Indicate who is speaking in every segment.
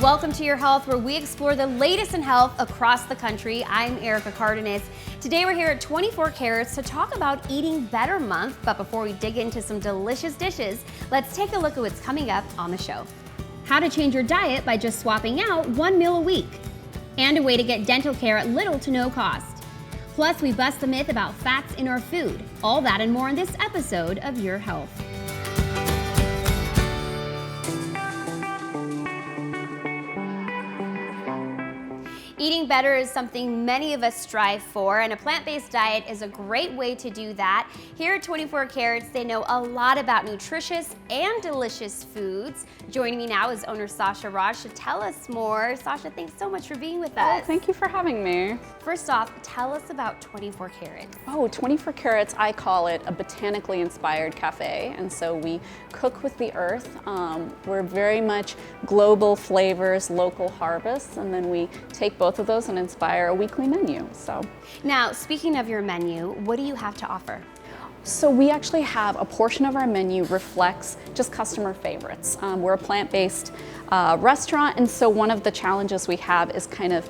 Speaker 1: welcome to Your Health, where we explore the latest in health across the country. I'm Erica Cardenas. Today we're here at 24 Carats to talk about Eating Better Month, but before we dig into some delicious dishes, let's take a look at what's coming up on the show. How to change your diet by just swapping out one meal a week, and a way to get dental care at little to no cost. Plus, we bust the myth about fats in our food. All that and more in this episode of Your Health. Eating better is something many of us strive for, and a plant-based diet is a great way to do that. Here at 24 Carats, they know a lot about nutritious and delicious foods. Joining me now is owner Sasha Raj to tell us more. Sasha, thanks so much for being with us.
Speaker 2: Oh, thank you for having me.
Speaker 1: First off, tell us about 24 Carats.
Speaker 2: Oh, 24 Carats, I call it a botanically inspired cafe, and so we cook with the earth. We're very much global flavors, local harvests, and then we take both of those and inspire a weekly menu. So
Speaker 1: now, speaking of your menu, what do you have to offer?
Speaker 2: So we actually have a portion of our menu reflects just customer favorites. We're a plant-based restaurant, and so one of the challenges we have is kind of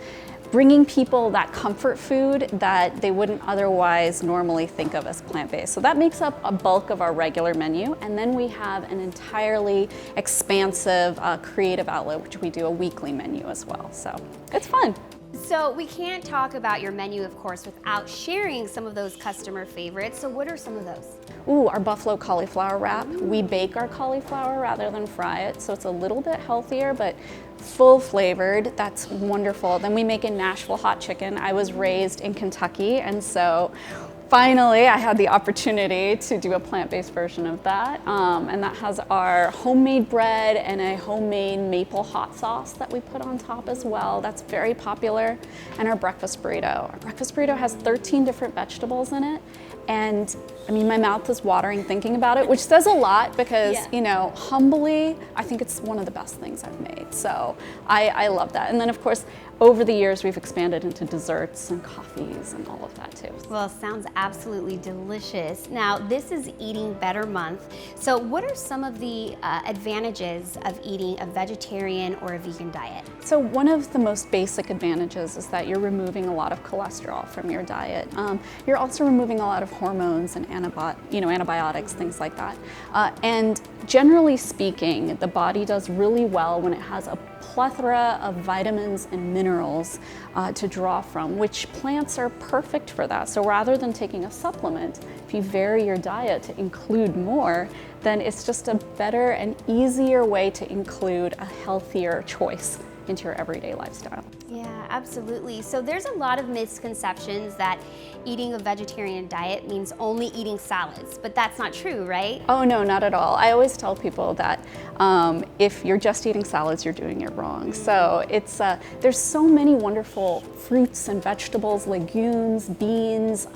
Speaker 2: bringing people that comfort food that they wouldn't otherwise normally think of as plant-based. So that makes up a bulk of our regular menu, and then we have an entirely expansive creative outlet, which we do a weekly menu as well. So it's fun.
Speaker 1: So we can't talk about your menu, of course, without sharing some of those customer favorites. So what are some of those?
Speaker 2: Ooh, our buffalo cauliflower wrap. We bake our cauliflower rather than fry it, so it's a little bit healthier, but full flavored. That's wonderful. Then we make a Nashville hot chicken. I was raised in Kentucky, and so finally I had the opportunity to do a plant-based version of that. And that has our homemade bread and a homemade maple hot sauce that we put on top as well. That's very popular. And our breakfast burrito. Our breakfast burrito has 13 different vegetables in it. And I mean, my mouth is watering thinking about it, which says a lot because, you know, humbly, I think it's one of the best things I've made. So I love that. And then of course, over the years, we've expanded into desserts and coffees and all of that too.
Speaker 1: Well, sounds absolutely delicious. Now, this is Eating Better Month. So what are some of the advantages of eating a vegetarian or a vegan diet?
Speaker 2: So one of the most basic advantages is that you're removing a lot of cholesterol from your diet. You're also removing a lot of hormones and antibiotics, things like that. And generally speaking, the body does really well when it has a plethora of vitamins and minerals to draw from, which plants are perfect for that. So rather than taking a supplement, if you vary your diet to include more, then it's just a better and easier way to include a healthier choice into your everyday lifestyle.
Speaker 1: Yeah, absolutely. So there's a lot of misconceptions that eating a vegetarian diet means only eating salads, but that's not true, right?
Speaker 2: Oh no, not at all. I always tell people that if you're just eating salads, you're doing it wrong. So it's there's so many wonderful fruits and vegetables, legumes, beans,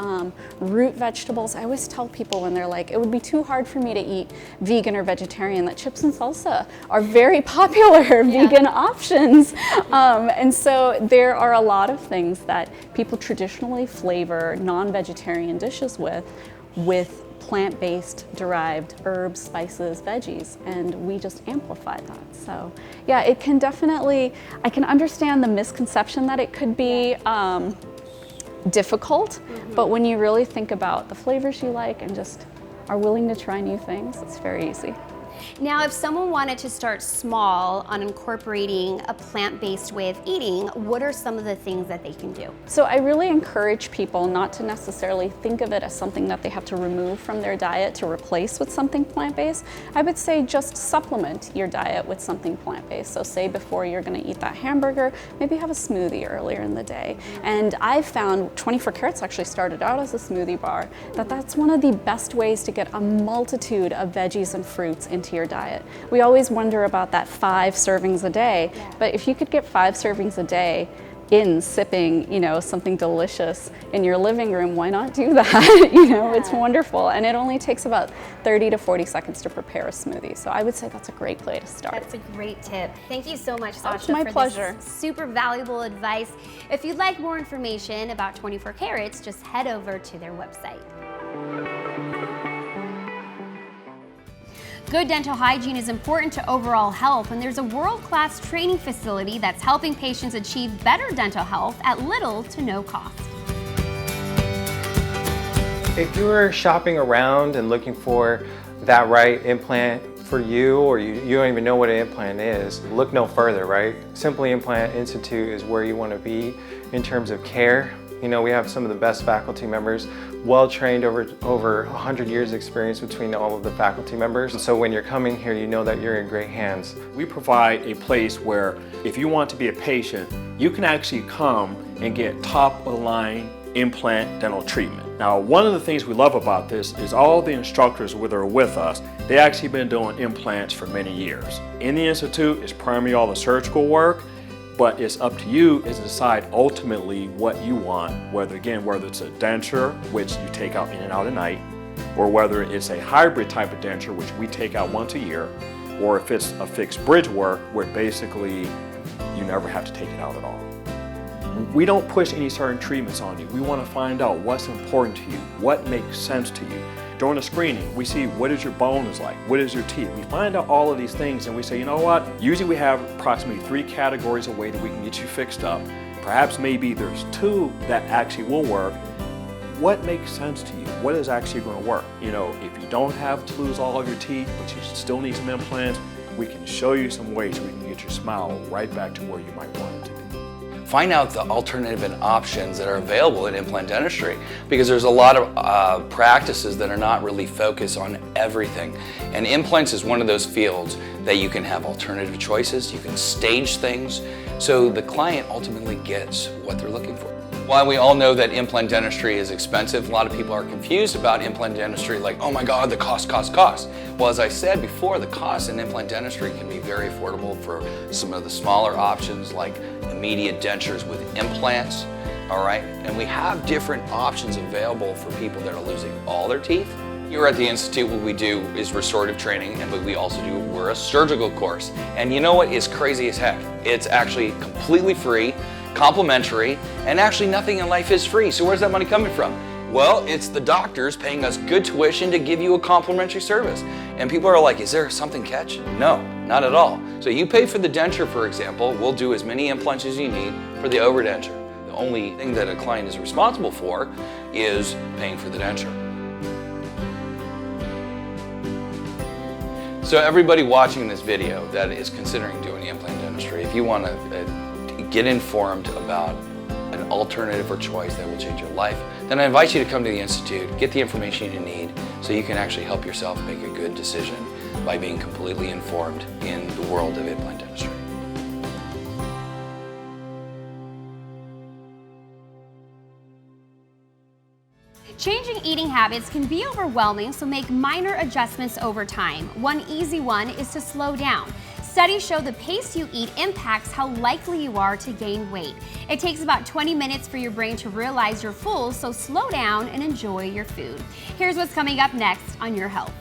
Speaker 2: root vegetables. I always tell people when they're like, it would be too hard for me to eat vegan or vegetarian, that chips and salsa are very popular vegan options. And so there are a lot of things that people traditionally flavor non-vegetarian dishes with plant-based derived herbs, spices, veggies, and we just amplify that. So yeah, it can definitely, I can understand the misconception that it could be difficult, but when you really think about the flavors you like and just are willing to try new things, it's very easy.
Speaker 1: Now, if someone wanted to start small on incorporating a plant-based way of eating, what are some of the things that they can do?
Speaker 2: So I really encourage people not to necessarily think of it as something that they have to remove from their diet to replace with something plant-based. I would say just supplement your diet with something plant-based. So say before you're going to eat that hamburger, maybe have a smoothie earlier in the day. And I've found 24 Carats actually started out as a smoothie bar, that's one of the best ways to get a multitude of veggies and fruits into your diet. We always wonder about that 5 servings a day, but if you could get 5 servings a day in sipping, you know, something delicious in your living room, why not do that? You know, it's wonderful, and it only takes about 30 to 40 seconds to prepare a smoothie. So I would say that's a great place to start.
Speaker 1: That's a great tip. Thank you so much, Sasha,
Speaker 2: it's my pleasure.
Speaker 1: This super valuable advice. If you'd like more information about 24 Carats, just head over to their website. Good dental hygiene is important to overall health, and there's a world-class training facility that's helping patients achieve better dental health at little to no cost.
Speaker 3: If you were shopping around and looking for that right implant for you, or you don't even know what an implant is, look no further, right? Simply Implant Institute is where you want to be in terms of care. You know, we have some of the best faculty members, well-trained, over 100 years experience between all of the faculty members. And so when you're coming here, you know that you're in great hands.
Speaker 4: We provide a place where if you want to be a patient, you can actually come and get top-of-the-line implant dental treatment. Now, one of the things we love about this is all the instructors that are with us, they actually been doing implants for many years. In the Institute, it's primarily all the surgical work, but it's up to you to decide ultimately what you want, whether it's a denture, which you take out in and out at night, or whether it's a hybrid type of denture, which we take out once a year, or if it's a fixed bridge work, where basically you never have to take it out at all. We don't push any certain treatments on you. We want to find out what's important to you, what makes sense to you. During the screening, we see what is your bone is like, what is your teeth. We find out all of these things and we say, you know what? Usually we have approximately 3 categories of way that we can get you fixed up. Perhaps maybe there's 2 that actually will work. What makes sense to you? What is actually going to work? You know, if you don't have to lose all of your teeth, but you still need some implants, we can show you some ways we can get your smile right back to where you might want it to be.
Speaker 5: Find out the alternative and options that are available in implant dentistry, because there's a lot of practices that are not really focused on everything. And implants is one of those fields that you can have alternative choices, you can stage things, so the client ultimately gets what they're looking for. While we all know that implant dentistry is expensive, a lot of people are confused about implant dentistry, like, oh my God, the cost. Well, as I said before, the cost in implant dentistry can be very affordable for some of the smaller options like immediate dentures with implants, all right? And we have different options available for people that are losing all their teeth. Here at the Institute, what we do is restorative training, and what we also do, we're a surgical course. And you know what is crazy as heck? It's actually completely free, complimentary, and actually nothing in life is free. So where's that money coming from? Well, it's the doctors paying us good tuition to give you a complimentary service. And people are like, is there something catch? No, not at all. So you pay for the denture, for example, we'll do as many implants as you need for the overdenture. The only thing that a client is responsible for is paying for the denture. So everybody watching this video that is considering doing implant dentistry, if you want to get informed about an alternative or choice that will change your life, then I invite you to come to the Institute, get the information you need so you can actually help yourself make a good decision by being completely informed in the world of implant dentistry.
Speaker 1: Changing eating habits can be overwhelming, so make minor adjustments over time. One easy one is to slow down. Studies show the pace you eat impacts how likely you are to gain weight. It takes about 20 minutes for your brain to realize you're full, so slow down and enjoy your food. Here's what's coming up next on Your Health.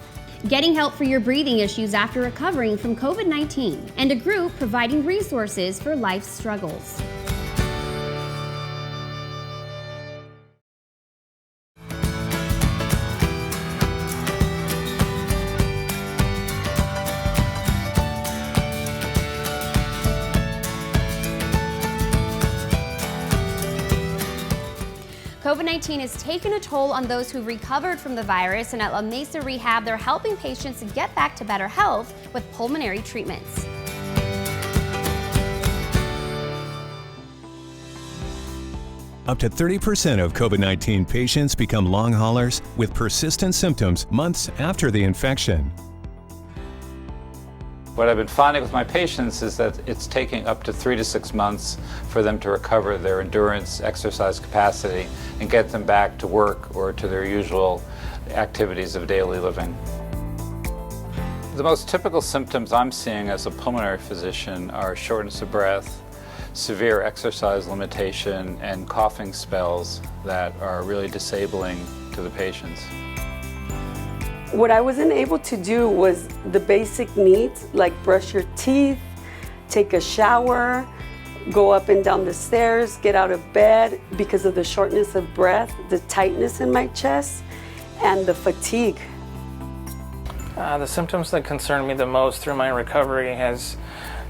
Speaker 1: Getting help for your breathing issues after recovering from COVID-19, and a group providing resources for life's struggles. COVID-19 has taken a toll on those who recovered from the virus, and at La Mesa Rehab, they're helping patients get back to better health with pulmonary treatments.
Speaker 6: Up to 30% of COVID-19 patients become long haulers with persistent symptoms months after the infection.
Speaker 7: What I've been finding with my patients is that it's taking up to 3 to 6 months for them to recover their endurance, exercise capacity, and get them back to work or to their usual activities of daily living. The most typical symptoms I'm seeing as a pulmonary physician are shortness of breath, severe exercise limitation, and coughing spells that are really disabling to the patients.
Speaker 8: What I wasn't able to do was the basic needs, like brush your teeth, take a shower, go up and down the stairs, get out of bed because of the shortness of breath, the tightness in my chest, and the fatigue.
Speaker 9: The symptoms that concern me the most through my recovery has,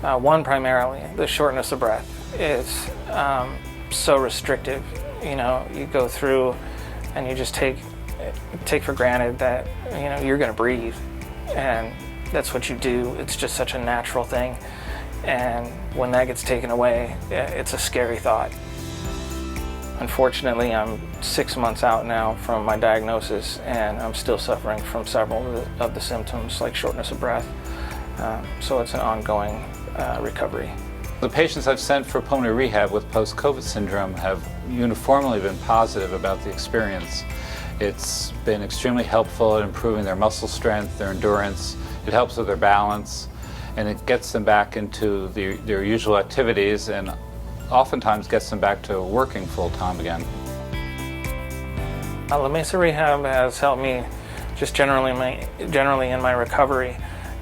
Speaker 9: one, primarily, the shortness of breath. It's so restrictive. You know, you go through and you just take for granted that, you know, you're going to breathe, and that's what you do. It's just such a natural thing, and when that gets taken away, it's a scary thought. Unfortunately, I'm 6 months out now from my diagnosis, and I'm still suffering from several of the symptoms, like shortness of breath. So it's an ongoing recovery.
Speaker 7: The patients I've sent for pulmonary rehab with post-COVID syndrome have uniformly been positive about the experience. It's been extremely helpful in improving their muscle strength, their endurance. It helps with their balance, and it gets them back into their usual activities, and oftentimes gets them back to working full-time again.
Speaker 9: La Mesa Rehab has helped me just generally in my recovery.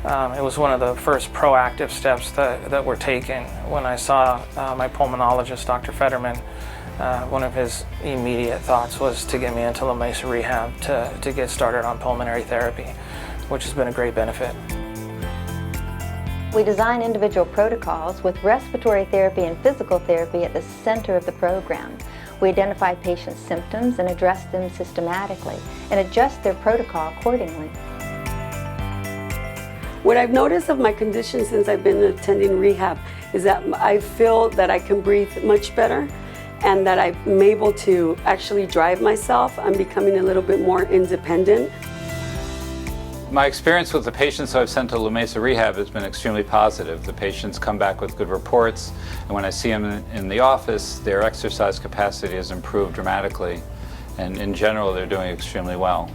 Speaker 9: It was one of the first proactive steps that were taken. When I saw my pulmonologist, Dr. Fetterman, one of his immediate thoughts was to get me into La Mesa Rehab to get started on pulmonary therapy, which has been a great benefit.
Speaker 10: We design individual protocols with respiratory therapy and physical therapy at the center of the program. We identify patients' symptoms and address them systematically and adjust their protocol accordingly.
Speaker 8: What I've noticed of my condition since I've been attending rehab is that I feel that I can breathe much better and that I'm able to actually drive myself. I'm becoming a little bit more independent.
Speaker 7: My experience with the patients who I've sent to La Mesa Rehab has been extremely positive. The patients come back with good reports, and when I see them in the office, their exercise capacity has improved dramatically, and in general, they're doing extremely well.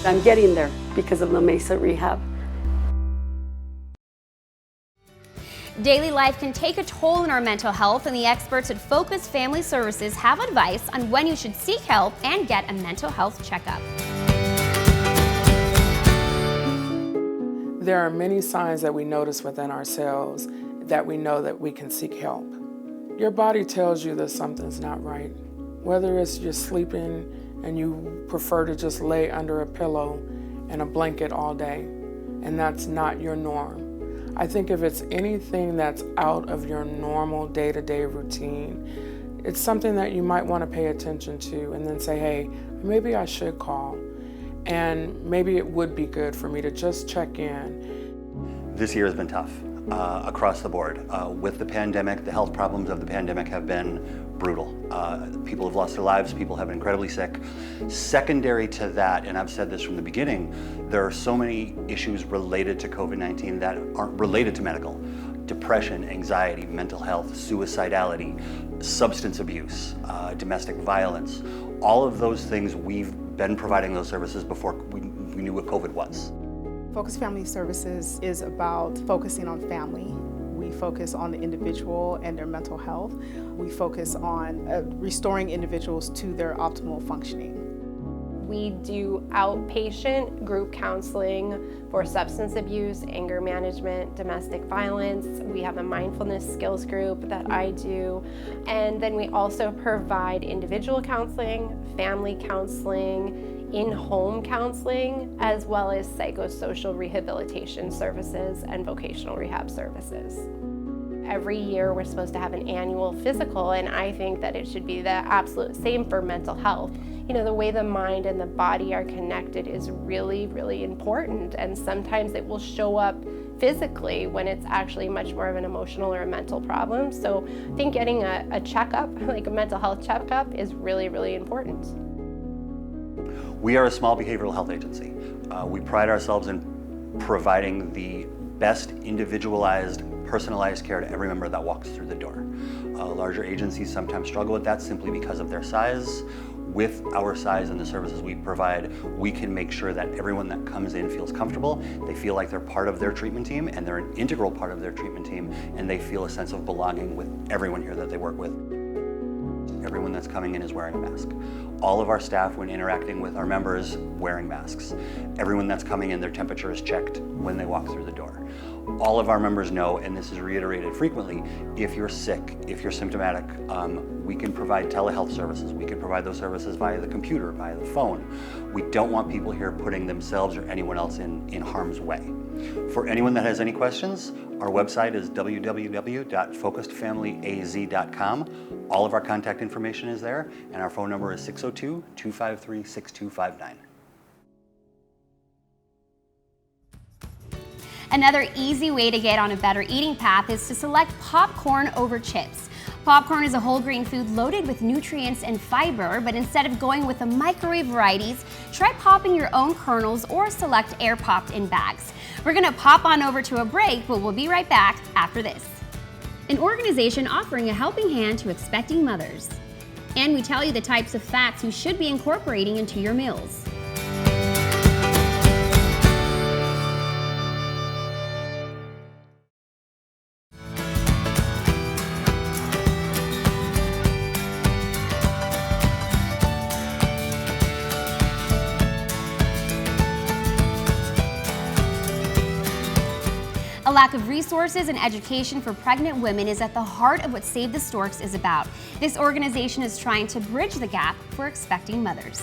Speaker 8: I'm getting there because of La Mesa Rehab.
Speaker 1: Daily life can take a toll on our mental health, and the experts at Focus Family Services have advice on when you should seek help and get a mental health checkup.
Speaker 11: There are many signs that we notice within ourselves that we know that we can seek help. Your body tells you that something's not right. Whether it's you're sleeping and you prefer to just lay under a pillow and a blanket all day, and that's not your norm. I think if it's anything that's out of your normal day-to-day routine, it's something that you might want to pay attention to and then say, hey, maybe I should call. And maybe it would be good for me to just check in.
Speaker 12: This year has been tough across the board. With the pandemic, the health problems of the pandemic have been brutal. People have lost their lives, people have been incredibly sick. Secondary to that, and I've said this from the beginning, there are so many issues related to COVID-19 that aren't related to medical. Depression, anxiety, mental health, suicidality, substance abuse, domestic violence. All of those things, we've been providing those services before we knew what COVID was.
Speaker 13: Focus Family Services is about focusing on family. We focus on the individual and their mental health. We focus on restoring individuals to their optimal functioning.
Speaker 14: We do outpatient group counseling for substance abuse, anger management, domestic violence. We have a mindfulness skills group that I do. And then we also provide individual counseling, family counseling, in-home counseling, as well as psychosocial rehabilitation services and vocational rehab services. Every year we're supposed to have an annual physical, and I think that it should be the absolute same for mental health. You know, the way the mind and the body are connected is really, really important, and sometimes it will show up physically when it's actually much more of an emotional or a mental problem. So I think getting a checkup, like a mental health checkup, is really, really important.
Speaker 12: We are a small behavioral health agency. We pride ourselves in providing the best individualized, personalized care to every member that walks through the door. Larger agencies sometimes struggle with that simply because of their size. With our size and the services we provide, we can make sure that everyone that comes in feels comfortable, they feel like they're part of their treatment team, and they're an integral part of their treatment team, and they feel a sense of belonging with everyone here that they work with. Everyone that's coming in is wearing a mask. All of our staff, when interacting with our members, wearing masks. Everyone that's coming in, their temperature is checked when they walk through the door. all of our members know, and this is reiterated frequently, if you're sick, if you're symptomatic, we can provide telehealth services. We can provide those services via the computer, via the phone. We don't want people here putting themselves or anyone else in harm's way. For anyone that has any questions, our website is www.focusedfamilyaz.com. All of our contact information is there, and our phone number is 602-253-6259.
Speaker 1: Another easy way to get on a better eating path is to select popcorn over chips. Popcorn is a whole grain food loaded with nutrients and fiber, but instead of going with the microwave varieties, try popping your own kernels or select air popped in bags. We're gonna pop on over to a break, but we'll be right back after this. An organization offering a helping hand to expecting mothers. And we tell you the types of fats you should be incorporating into your meals. A lack of resources and education for pregnant women is at the heart of what Save the Storks is about. This organization is trying to bridge the gap for expecting mothers.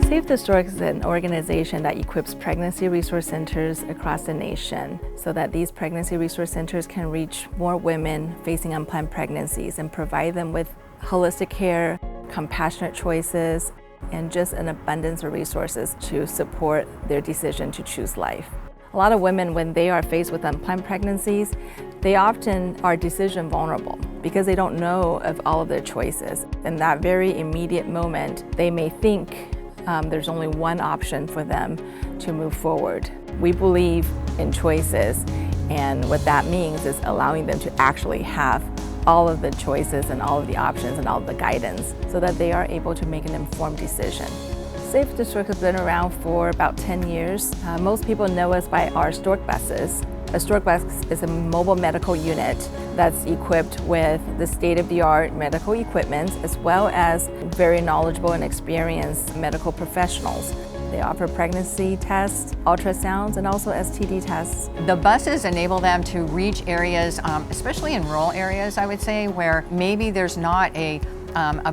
Speaker 15: Save the Storks is an organization that equips pregnancy resource centers across the nation so that these pregnancy resource centers can reach more women facing unplanned pregnancies and provide them with holistic care, compassionate choices, and just an abundance of resources to support their decision to choose life. A lot of women, when they are faced with unplanned pregnancies, they often are decision vulnerable because they don't know of all of their choices. In that very immediate moment, they may think there's only one option for them to move forward. We believe in choices, and what that means is allowing them to actually have all of the choices and all of the options and all of the guidance so that they are able to make an informed decision. Save the Stork has been around for about 10 years. Most people know us by our Stork buses. A Stork bus is a mobile medical unit that's equipped with the state-of-the-art medical equipment as well as very knowledgeable and experienced medical professionals. They offer pregnancy tests, ultrasounds, and also STD tests.
Speaker 16: The buses enable them to reach areas, especially in rural areas, I would say, where maybe there's not a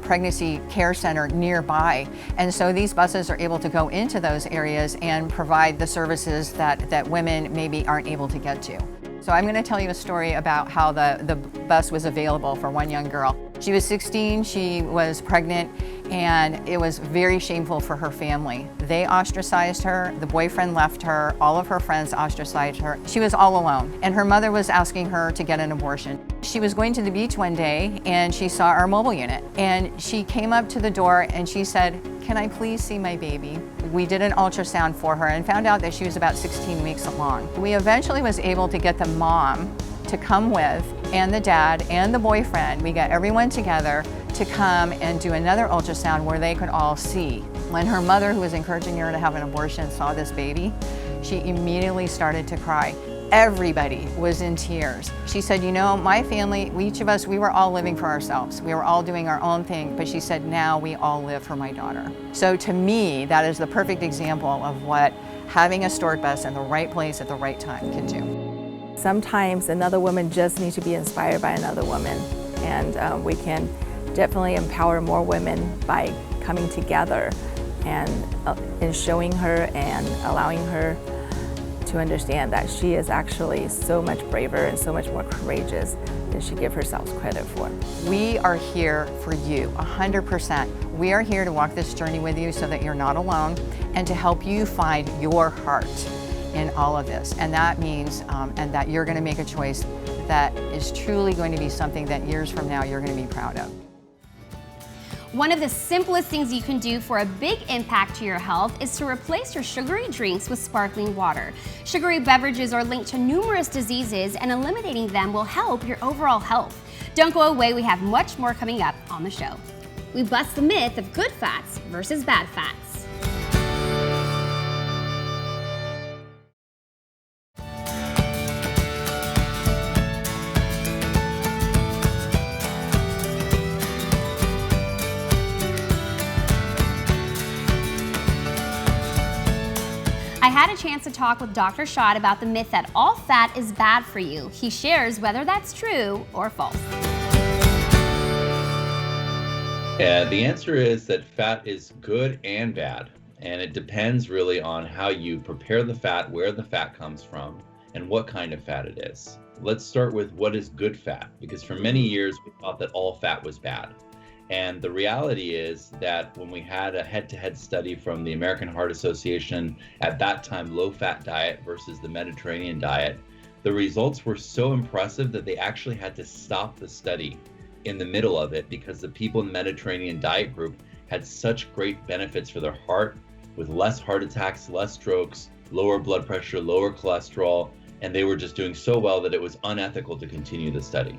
Speaker 16: pregnancy care center nearby. And so these buses are able to go into those areas and provide the services that women maybe aren't able to get to. So I'm going to tell you a story about how the bus was available for one young girl. She was 16, she was pregnant, and it was very shameful for her family. They ostracized her, the boyfriend left her, all of her friends ostracized her. She was all alone, and her mother was asking her to get an abortion. She was going to the beach one day, and she saw our mobile unit, and she came up to the door and she said, "Can I please see my baby?" We did an ultrasound for her and found out that she was about 16 weeks along. We eventually was able to get the mom to come with, and the dad and the boyfriend. We got everyone together to come and do another ultrasound where they could all see. When her mother, who was encouraging her to have an abortion, saw this baby, she immediately started to cry. Everybody was in tears. She said, you know, my family, each of us, we were all living for ourselves. We were all doing our own thing, but she said, now we all live for my daughter. So to me, that is the perfect example of what having a Stork bus in the right place at the right time can do.
Speaker 15: Sometimes another woman just needs to be inspired by another woman, and we can definitely empower more women by coming together and showing her and allowing her to understand that she is actually so much braver and so much more courageous than she gives herself credit for.
Speaker 16: We are here for you, 100%. We are here to walk this journey with you so that you're not alone and to help you find your heart in all of this. And that means and that you're going to make a choice that is truly going to be something that years from now you're going to be proud of.
Speaker 1: One of the simplest things you can do for a big impact to your health is to replace your sugary drinks with sparkling water. Sugary beverages are linked to numerous diseases, and eliminating them will help your overall health. Don't go away, we have much more coming up on the show. We bust the myth of good fats versus bad fats. I had a chance to talk with Dr. Schott about the myth that all fat is bad for you. He shares whether that's true or false.
Speaker 17: The answer is that fat is good and bad, and it depends really on how you prepare the fat, where the fat comes from, and what kind of fat it is. Let's start with what is good fat, because for many years we thought that all fat was bad. And the reality is that when we had a head-to-head study from the American Heart Association, at that time low-fat diet versus the Mediterranean diet, the results were so impressive that they actually had to stop the study in the middle of it because the people in the Mediterranean diet group had such great benefits for their heart, with less heart attacks, less strokes, lower blood pressure, lower cholesterol, and they were just doing so well that it was unethical to continue the study.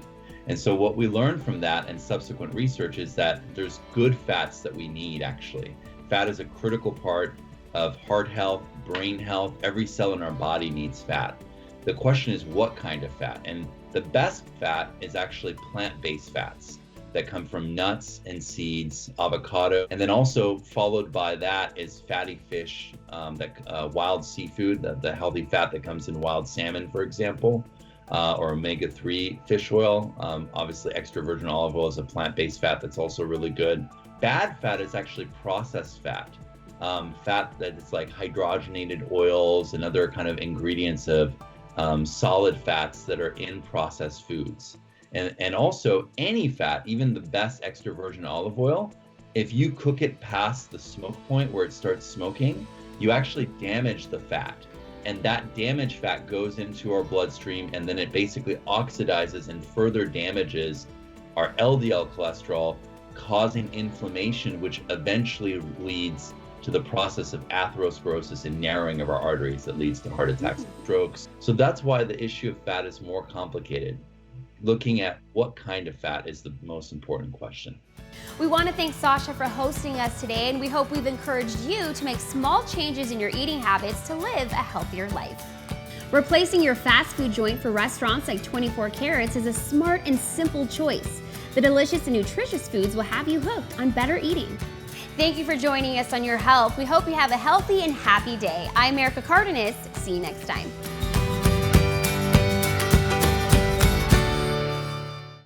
Speaker 17: And so what we learned from that and subsequent research is that there's good fats that we need actually. Fat is a critical part of heart health, brain health. Every cell in our body needs fat. The question is what kind of fat? And the best fat is actually plant-based fats that come from nuts and seeds, avocado, and then also followed by that is fatty fish, wild seafood, the healthy fat that comes in wild salmon, for example. Or omega-3 fish oil. Obviously, extra virgin olive oil is a plant-based fat that's also really good. Bad fat is actually processed fat. Fat that is like hydrogenated oils and other kind of ingredients of solid fats that are in processed foods. And also any fat, even the best extra virgin olive oil, if you cook it past the smoke point where it starts smoking, you actually damage the fat. And that damaged fat goes into our bloodstream and then it basically oxidizes and further damages our LDL cholesterol, causing inflammation, which eventually leads to the process of atherosclerosis and narrowing of our arteries that leads to heart attacks and strokes. So that's why the issue of fat is more complicated. Looking at what kind of fat is the most important question.
Speaker 1: We want to thank Sasha for hosting us today, and we hope we've encouraged you to make small changes in your eating habits to live a healthier life. Replacing your fast food joint for restaurants like 24 Carats is a smart and simple choice. The delicious and nutritious foods will have you hooked on better eating. Thank you for joining us on Your Health. We hope you have a healthy and happy day. I'm Erica Cardenas. See you next time.